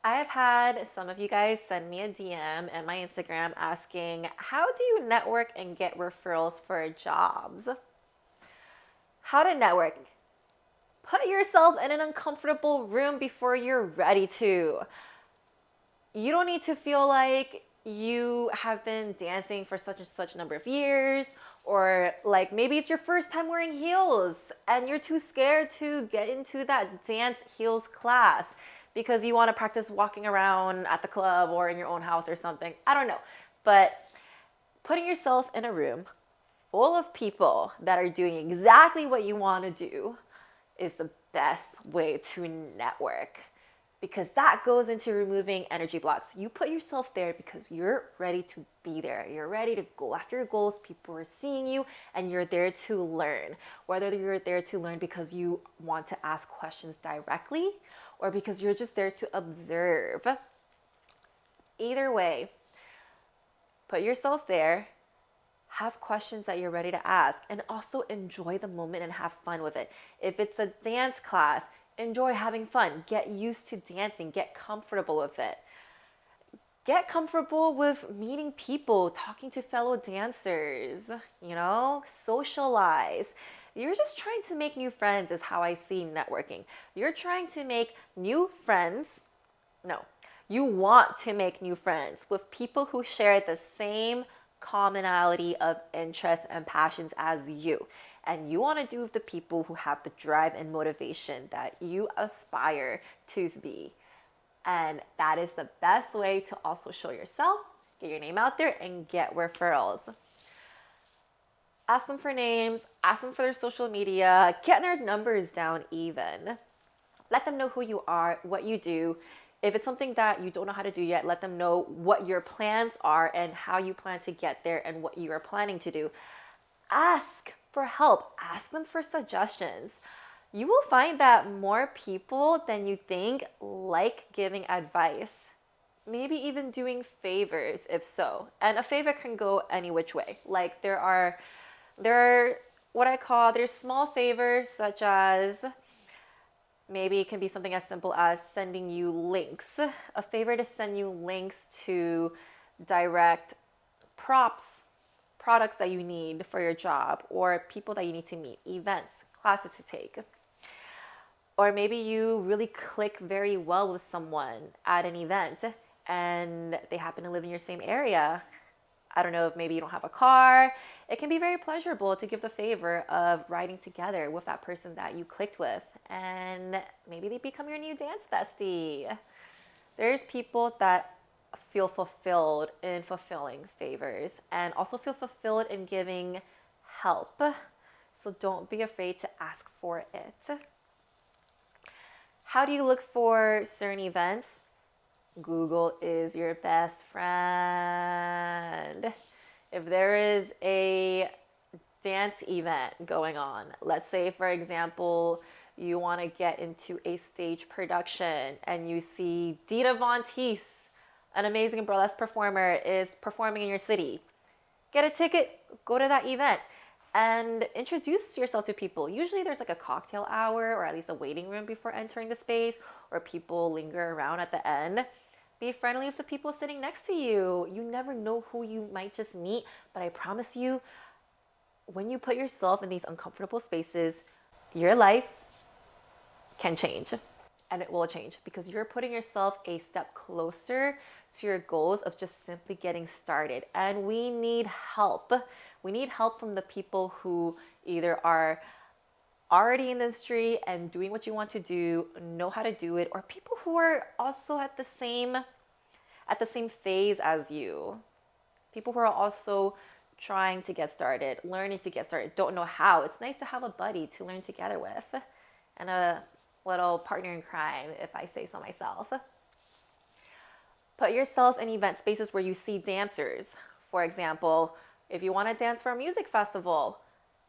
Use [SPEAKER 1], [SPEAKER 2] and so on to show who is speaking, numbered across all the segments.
[SPEAKER 1] I have had some of you guys send me a DM and my Instagram asking, how do you network and get referrals for jobs? How to network. Put yourself in an uncomfortable room before you're ready to. You don't need to feel like you have been dancing for such and such number of years, or like maybe it's your first time wearing heels and you're too scared to get into that dance heels class because you want to practice walking around at the club or in your own house or something. I don't know. But putting yourself in a room full of people that are doing exactly what you want to do is the best way to network, because that goes into removing energy blocks. You put yourself there because you're ready to be there. You're ready to go after your goals. People are seeing you and you're there to learn. Whether you're there to learn because you want to ask questions directly or because you're just there to observe. Either way, put yourself there, have questions that you're ready to ask, and also enjoy the moment and have fun with it. If it's a dance class, enjoy having fun. Get used to dancing. Get comfortable with it. Get comfortable with meeting people, talking to fellow dancers, socialize. You're just trying to make new friends, is how I see networking. You're trying to make new friends. No, you want to make new friends with people who share the same commonality of interests and passions as you. And you want to do with the people who have the drive and motivation that you aspire to be. And that is the best way to also show yourself, get your name out there, and get referrals. Ask them for names, ask them for their social media, get their numbers down even. Let them know who you are, what you do. If it's something that you don't know how to do yet, let them know what your plans are and how you plan to get there and what you are planning to do. Ask for help, ask them for suggestions. You will find that more people than you think like giving advice, maybe even doing favors if so. And a favor can go any which way. Like there are what I call, there's small favors, such as maybe it can be something as simple as sending you links. A favor to send you links to direct products that you need for your job, or people that you need to meet, events, classes to take. Or maybe you really click very well with someone at an event and they happen to live in your same area. I don't know if maybe you don't have a car. It can be very pleasurable to give the favor of riding together with that person that you clicked with, and maybe they become your new dance bestie. There's people that feel fulfilled in fulfilling favors and also feel fulfilled in giving help. So don't be afraid to ask for it. How do you look for certain events? Google is your best friend. If there is a dance event going on, let's say, for example, you want to get into a stage production and you see Dita Von Teese, an amazing burlesque performer, is performing in your city. Get a ticket, go to that event, and introduce yourself to people. Usually there's like a cocktail hour or at least a waiting room before entering the space, or people linger around at the end. Be friendly with the people sitting next to you. You never know who you might just meet, but I promise you, when you put yourself in these uncomfortable spaces, your life can change. And it will change because you're putting yourself a step closer to your goals of just simply getting started. And we need help. We need help from the people who either are already in the industry and doing what you want to do, know how to do it, or people who are also at the same phase as you. People who are also trying to get started, learning to get started, don't know how. It's nice to have a buddy to learn together with, and a little partner in crime, if I say so myself. Put yourself in event spaces where you see dancers. For example, if you want to dance for a music festival,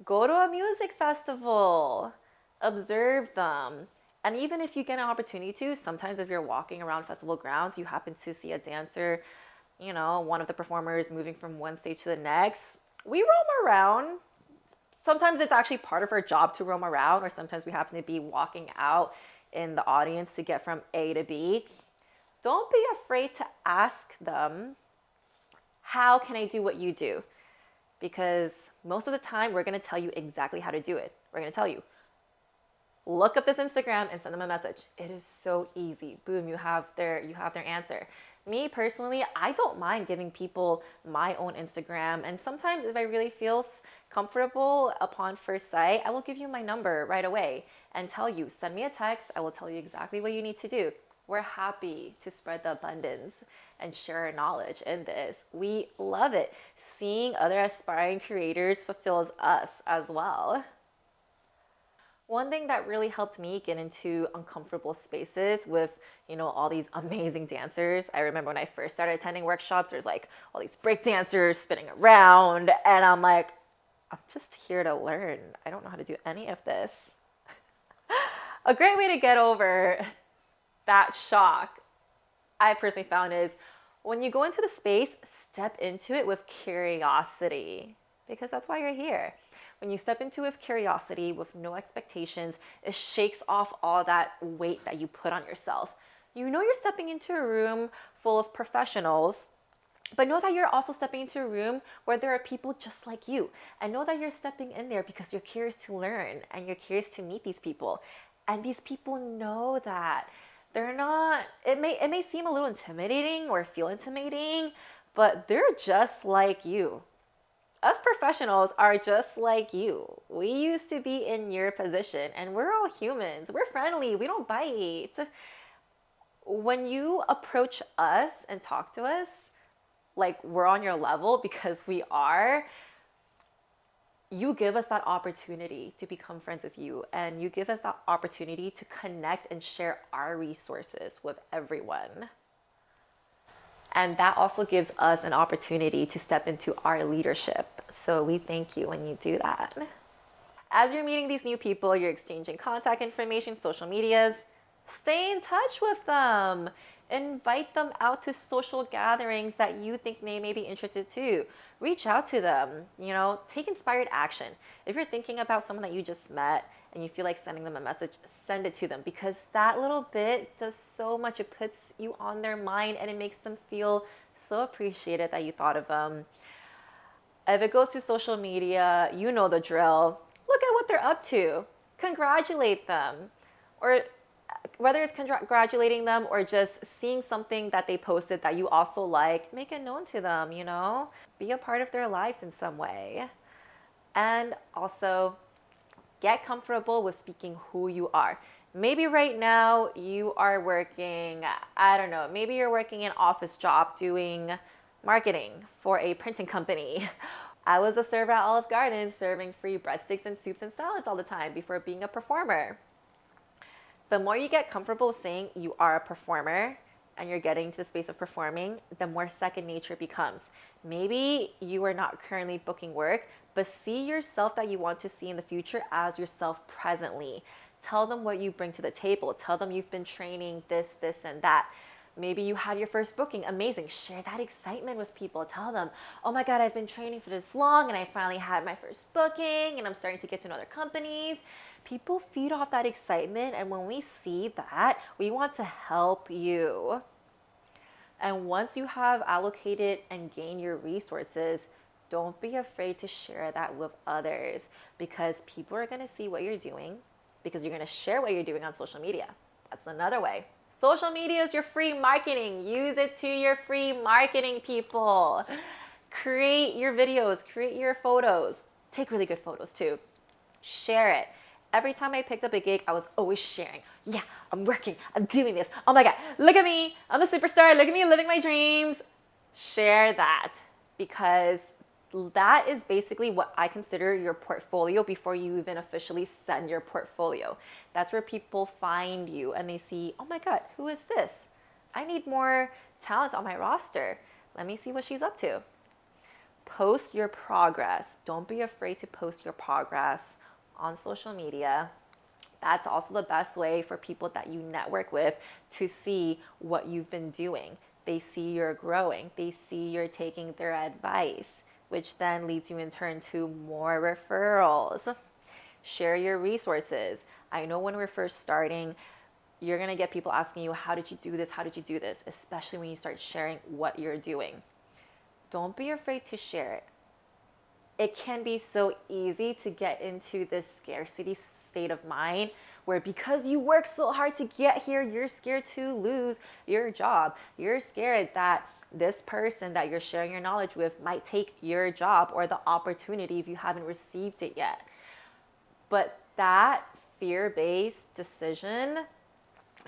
[SPEAKER 1] go to a music festival, observe them. And even if you get an opportunity to, sometimes if you're walking around festival grounds, you happen to see a dancer, one of the performers moving from one stage to the next. We roam around. Sometimes it's actually part of our job to roam around, or sometimes we happen to be walking out in the audience to get from A to B. don't be afraid to ask them, how can I do what you do? Because most of the time, we're going to tell you exactly how to do it. We're going to tell you, look up this Instagram and send them a message. It is so easy. Boom, you have their answer. Me personally, I don't mind giving people my own Instagram. And sometimes if I really feel comfortable upon first sight, I will give you my number right away and tell you, send me a text. I will tell you exactly what you need to do. We're happy to spread the abundance and share our knowledge in this. We love it. Seeing other aspiring creators fulfills us as well. One thing that really helped me get into uncomfortable spaces with, all these amazing dancers. I remember when I first started attending workshops, there's like all these break dancers spinning around, and I'm like, I'm just here to learn. I don't know how to do any of this. A great way to get over that shock, I personally found, is when you go into the space, step into it with curiosity, because that's why you're here. When you step into it with curiosity, with no expectations, it shakes off all that weight that you put on yourself. You know you're stepping into a room full of professionals, but know that you're also stepping into a room where there are people just like you. And know that you're stepping in there because you're curious to learn and you're curious to meet these people. And these people know that. They're not, it may seem a little intimidating or feel intimidating, but they're just like you. Us professionals are just like you. We used to be in your position, and we're all humans. We're friendly. We don't bite. When you approach us and talk to us like we're on your level, because we are, you give us that opportunity to become friends with you, and you give us that opportunity to connect and share our resources with everyone. And that also gives us an opportunity to step into our leadership. So we thank you when you do that. As you're meeting these new people, you're exchanging contact information, social medias, stay in touch with them. Invite them out to social gatherings that you think they may be interested to. Reach out to them, take inspired action. If you're thinking about someone that you just met and you feel like sending them a message, send it to them, because that little bit does so much. It puts you on their mind and it makes them feel so appreciated that you thought of them. If it goes to social media, you know the drill. Look at what they're up to. Congratulate them. Or whether it's congratulating them or just seeing something that they posted that you also like, make it known to them, Be a part of their lives in some way. And also, get comfortable with speaking who you are. Maybe right now you are working, I don't know, maybe you're working an office job doing marketing for a printing company. I was a server at Olive Garden serving free breadsticks and soups and salads all the time before being a performer. The more you get comfortable saying you are a performer and you're getting to the space of performing, the more second nature it becomes. Maybe you are not currently booking work, but see yourself that you want to see in the future as yourself presently. Tell them what you bring to the table. Tell them you've been training this, and that. Maybe you had your first booking. Amazing. Share that excitement with people. Tell them, oh my God, I've been training for this long and I finally had my first booking and I'm starting to get to know other companies. People feed off that excitement, and when we see that, we want to help you. And once you have allocated and gained your resources, don't be afraid to share that with others, because people are going to see what you're doing, because you're going to share what you're doing on social media. That's another way. Social media is your free marketing. Use it to your free marketing, people. Create your videos, create your photos. Take really good photos too. Share it. Every time I picked up a gig, I was always sharing. Yeah, I'm working. I'm doing this. Oh my God, look at me. I'm the superstar. Look at me living my dreams. Share that, because that is basically what I consider your portfolio before you even officially send your portfolio. That's where people find you and they see, oh my God, who is this? I need more talent on my roster. Let me see what she's up to. Post your progress. Don't be afraid to post your progress on social media. That's also the best way for people that you network with to see what you've been doing. They see you're growing. They see you're taking their advice, which then leads you in turn to more referrals. Share your resources. I know when we're first starting, you're going to get people asking you, how did you do this? How did you do this? Especially when you start sharing what you're doing. Don't be afraid to share it. It can be so easy to get into this scarcity state of mind where because you work so hard to get here, you're scared to lose your job. You're scared that this person that you're sharing your knowledge with might take your job or the opportunity if you haven't received it yet. But that fear-based decision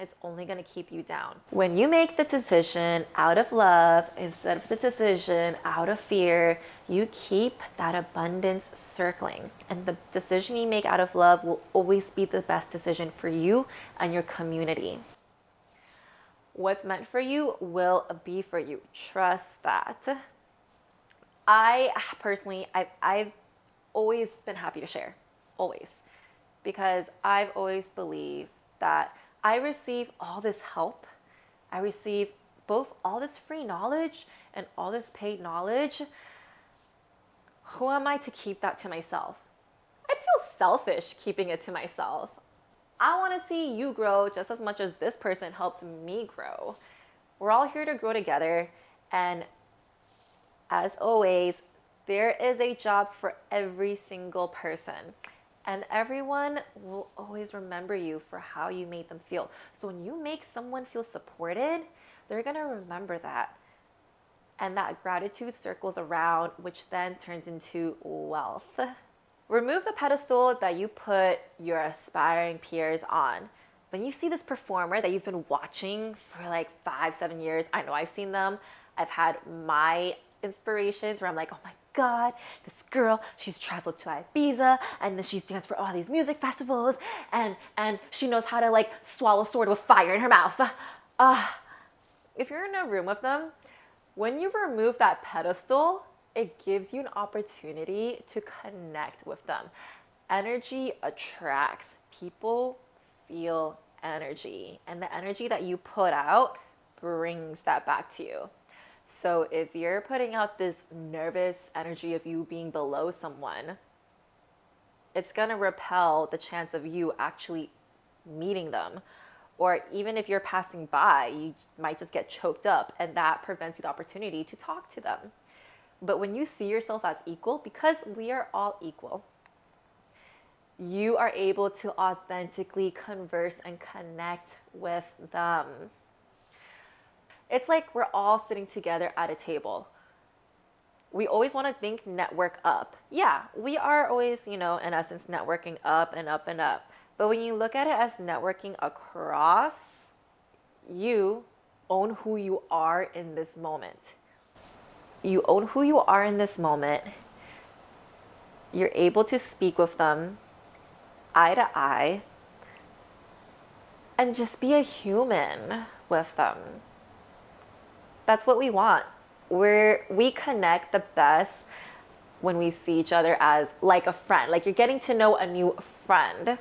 [SPEAKER 1] is only going to keep you down. When you make the decision out of love instead of the decision out of fear, you keep that abundance circling. And the decision you make out of love will always be the best decision for you and your community. What's meant for you will be for you. Trust that. I personally, I've always been happy to share, always, because I've always believed that I receive all this help. I receive both all this free knowledge and all this paid knowledge. Who am I to keep that to myself? I'd feel selfish keeping it to myself. I want to see you grow just as much as this person helped me grow. We're all here to grow together. And as always, there is a job for every single person. And everyone will always remember you for how you made them feel. So when you make someone feel supported, they're going to remember that. And that gratitude circles around, which then turns into wealth. Remove the pedestal that you put your aspiring peers on. When you see this performer that you've been watching for like 5-7 years, I know I've seen them. I've had my inspirations where I'm like, oh my God, this girl, she's traveled to Ibiza and then she's danced for all these music festivals and she knows how to like swallow a sword with fire in her mouth. If you're in a room with them, when you remove that pedestal, it gives you an opportunity to connect with them. Energy attracts. People feel energy, and the energy that you put out brings that back to you. So if you're putting out this nervous energy of you being below someone, it's going to repel the chance of you actually meeting them. Or even if you're passing by, you might just get choked up, and that prevents you the opportunity to talk to them. But when you see yourself as equal, because we are all equal, you are able to authentically converse and connect with them. It's like we're all sitting together at a table. We always want to think network up. Yeah, we are always, in essence, networking up and up and up. But when you look at it as networking across, you own who you are in this moment. You own who you are in this moment. You're able to speak with them eye to eye and just be a human with them. That's what we want. We connect the best when we see each other as like a friend, like you're getting to know a new friend.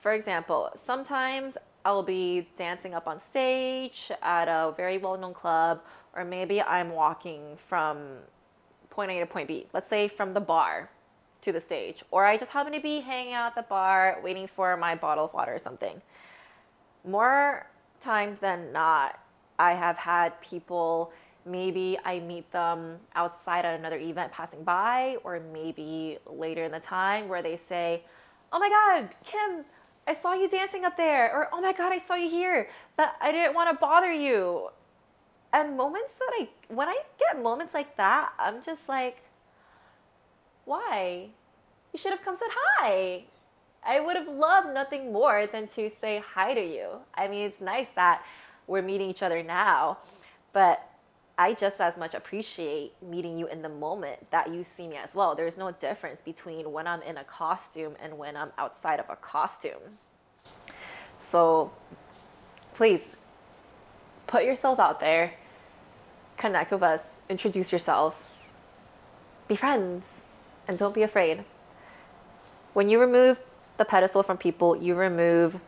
[SPEAKER 1] For example, sometimes I'll be dancing up on stage at a very well-known club, or maybe I'm walking from point A to point B, let's say from the bar to the stage, or I just happen to be hanging out at the bar waiting for my bottle of water or something. More times than not, I have had people, maybe I meet them outside at another event passing by, or maybe later in the time where they say, oh my God, Kim, I saw you dancing up there, or oh my God, I saw you here, but I didn't want to bother you. And when I get moments like that, I'm just like, why? You should have come said hi. I would have loved nothing more than to say hi to you. I mean, it's nice that we're meeting each other now, but I just as much appreciate meeting you in the moment that you see me as well. There's no difference between when I'm in a costume and when I'm outside of a costume. So please put yourself out there, connect with us, introduce yourselves, be friends, and don't be afraid. When you remove the pedestal from people, you remove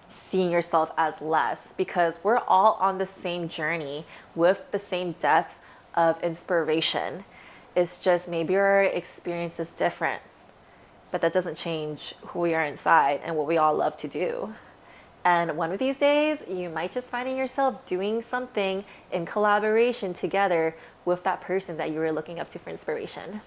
[SPEAKER 1] seeing yourself as less, because we're all on the same journey with the same depth of inspiration. It's just maybe our experience is different, but that doesn't change who we are inside and what we all love to do. And one of these days, you might just finding yourself doing something in collaboration together with that person that you were looking up to for inspiration.